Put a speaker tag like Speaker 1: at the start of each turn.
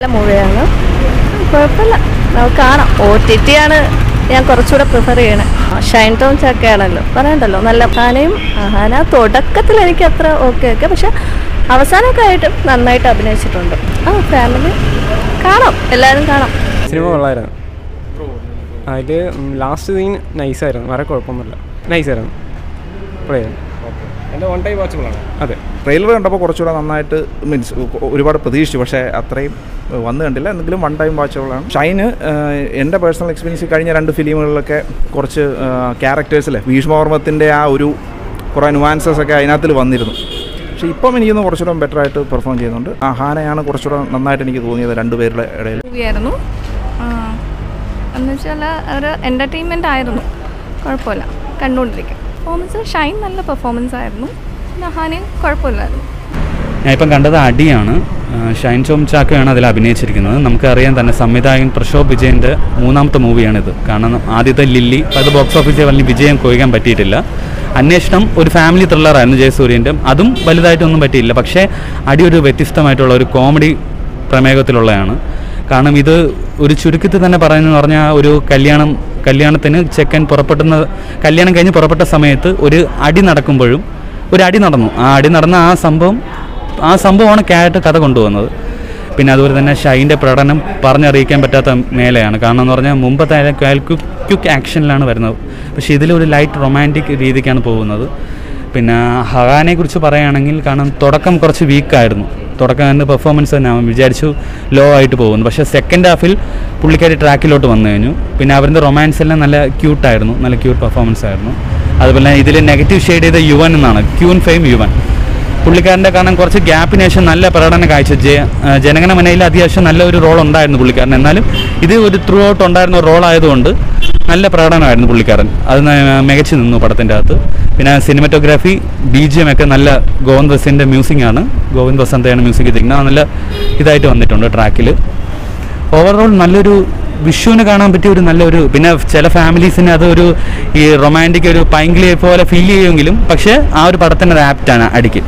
Speaker 1: നല്ല മൂവിയാണ്, കുഴപ്പമില്ല, നമുക്ക് കാണാം. OTT ആണ് ഞാൻ കുറച്ചുകൂടെ പ്രിഫർ ചെയ്യണേ. ഷൈൻ ടോം ചക്കയാണല്ലോ, പറയണ്ടല്ലോ, നല്ല ഹാനയും. ഹാന തുടക്കത്തിൽ എനിക്ക് അത്ര ഓക്കെ, പക്ഷെ അവസാനമൊക്കെ ആയിട്ടും നന്നായിട്ട് അഭിനയിച്ചിട്ടുണ്ട്. ഫാമിലി കാണാം, എല്ലാവരും കാണാം.
Speaker 2: സിനിമ കൊള്ളായിരുന്നു. അതിൽ ലാസ്റ്റ് സീൻ നൈസായിരുന്നു, വേറെ കുഴപ്പമൊന്നുമില്ല, നൈസായിരുന്നു.
Speaker 3: എൻ്റെ വൺ ടൈം വാച്ചബിളാണ്.
Speaker 2: അതെ,
Speaker 3: ട്രെയിലർ കണ്ടപ്പോൾ കുറച്ചുകൂടെ നന്നായിട്ട് മീൻസ് ഒരുപാട് പ്രതീക്ഷിച്ചു, പക്ഷേ അത്രയും വന്നു കണ്ടില്ല. എന്തെങ്കിലും വൺ ടൈം വാച്ചബിളാണ്. ഷൈന് എൻ്റെ പേഴ്സണൽ എക്സ്പീരിയൻസ് കഴിഞ്ഞ 2 ഫിലിമുകളിലൊക്കെ കുറച്ച് ക്യാരക്ടേഴ്സിലെ ഭീഷ്മവർമ്മത്തിൻ്റെ ആ ഒരു കുറേ നുവാൻസസ് ഒക്കെ അതിനകത്തിൽ വന്നിരുന്നു. പക്ഷേ ഇപ്പം എനിക്കൊന്ന് കുറച്ചുകൂടെ ബെറ്റർ ആയിട്ട് പെർഫോം ചെയ്യുന്നുണ്ട്. ഹാനയാണ് കുറച്ചുകൂടെ നന്നായിട്ട് എനിക്ക് തോന്നിയത് രണ്ടുപേരുടെ ഇടയിൽ.
Speaker 1: മൂവിയായിരുന്നു എന്ന് വെച്ചാൽ ഒരു എൻ്റർടൈൻമെൻ്റ് ആയിരുന്നു, കുഴപ്പമില്ല, കണ്ടുകൊണ്ടിരിക്കും. പെർഫോമൻസ് ഷൈൻ നല്ല പെർഫോമൻസ് ആയിരുന്നു, ഹാനയും കുഴപ്പമില്ലായിരുന്നു.
Speaker 4: ഞാൻ ഇപ്പം കണ്ടത് അടിയാണ്. ഷൈൻ ടോം ചാക്കോയാണ് അതിൽ അഭിനയിച്ചിരിക്കുന്നത്. നമുക്കറിയാൻ തന്നെ സംവിധായകൻ പ്രശോഭ് വിജയൻ്റെ 3ാമത്തെ മൂവിയാണിത്. കാരണം ആദ്യത്തെ ലില്ലി അത് ബോക്സ് ഓഫീസിൽ വലിയ വിജയം കൊയ്യാൻ പറ്റിയിട്ടില്ല. അന്വേഷണം ഒരു ഫാമിലി ത്രില്ലറായിരുന്നു ജയസൂര്യൻ്റെ, അതും വലുതായിട്ടൊന്നും പറ്റിയില്ല. പക്ഷേ അടി ഒരു വ്യത്യസ്തമായിട്ടുള്ള ഒരു കോമഡി പ്രമേയത്തിലുള്ളതാണ്. കാരണം ഇത് ഒരു ചുരുക്കത്തിൽ തന്നെ പറയുന്നതെന്ന് പറഞ്ഞാൽ ഒരു കല്യാണത്തിന് ചെക്കൻ കല്യാണം കഴിഞ്ഞ് പുറപ്പെട്ട സമയത്ത് ഒരു അടി നടക്കുമ്പോഴും ഒരു അടി നടന്നു. ആ അടി നടന്ന ആ സംഭവമാണ് കഥ കൊണ്ടുവന്നത്. പിന്നെ അതുപോലെ തന്നെ ഷൈൻ്റെ പ്രകടനം പറഞ്ഞറിയിക്കാൻ പറ്റാത്ത മേലെയാണ്. കാരണം എന്ന് പറഞ്ഞാൽ മുമ്പത്തെ ക്വിക്ക് ആക്ഷനിലാണ് വരുന്നത്, പക്ഷേ ഇതിലൊരു ലൈറ്റ് റൊമാൻറ്റിക് രീതിക്കാണ് പോകുന്നത്. പിന്നെ ഹാനെക്കുറിച്ച് പറയുകയാണെങ്കിൽ, കാരണം തുടക്കം കുറച്ച് വീക്കായിരുന്നു. തുടക്കം പെർഫോമൻസ് തന്നെ വിചാരിച്ചു ലോ ആയിട്ട് പോകുന്നു. പക്ഷേ സെക്കൻഡ് ഹാഫിൽ പുള്ളിക്കാരി ട്രാക്കിലോട്ട് വന്നു കഴിഞ്ഞു. പിന്നെ അവരുടെ റൊമാൻസ് എല്ലാം നല്ല ക്യൂട്ടായിരുന്നു, നല്ല ക്യൂട്ട് പെർഫോമൻസ് ആയിരുന്നു. അതുപോലെ ഇതിൽ നെഗറ്റീവ് ഷെയ്ഡ് ചെയ്ത യുവൻ എന്നാണ്, ക്യൂൻ ഫെയിം യുവൻ. പുള്ളിക്കാരൻ്റെ കാരണം കുറച്ച് ഗ്യാപ്പിന് ശേഷം നല്ല പ്രകടനം കാഴ്ച. ജനഗണമനയിൽ അത്യാവശ്യം നല്ലൊരു റോൾ ഉണ്ടായിരുന്നു പുള്ളിക്കാരൻ. എന്നാലും ഇത് ഒരു ത്രൂ ഔട്ട് ഉണ്ടായിരുന്ന റോൾ ആയതുകൊണ്ട് നല്ല പ്രകടനമായിരുന്നു പുള്ളിക്കാരൻ. അത് മികച്ചു നിന്നു പടത്തിൻ്റെ അകത്ത്. പിന്നെ സിനിമറ്റോഗ്രാഫി, BGM ഒക്കെ നല്ല ഗോവിന്ദ് വസന്തിൻ്റെ മ്യൂസിക്കാണ്. ഗോവിന്ദ് വസന്തയാണ് മ്യൂസിക് ചെയ്തിരിക്കുന്നത്. നല്ല ഇതായിട്ട് വന്നിട്ടുണ്ട് ട്രാക്കിൽ. ഓവറോൾ നല്ലൊരു വിഷുവിന് കാണാൻ പറ്റിയ ഒരു നല്ലൊരു, പിന്നെ ചില ഫാമിലീസിന് അതൊരു ഈ റൊമാൻറ്റിക് ഒരു പൈങ്കിളിയെ പോലെ ഫീൽ ചെയ്യുമെങ്കിലും പക്ഷേ ആ ഒരു പടത്തിൻ്റെ ആപ്റ്റാണ് അടിക്ക്.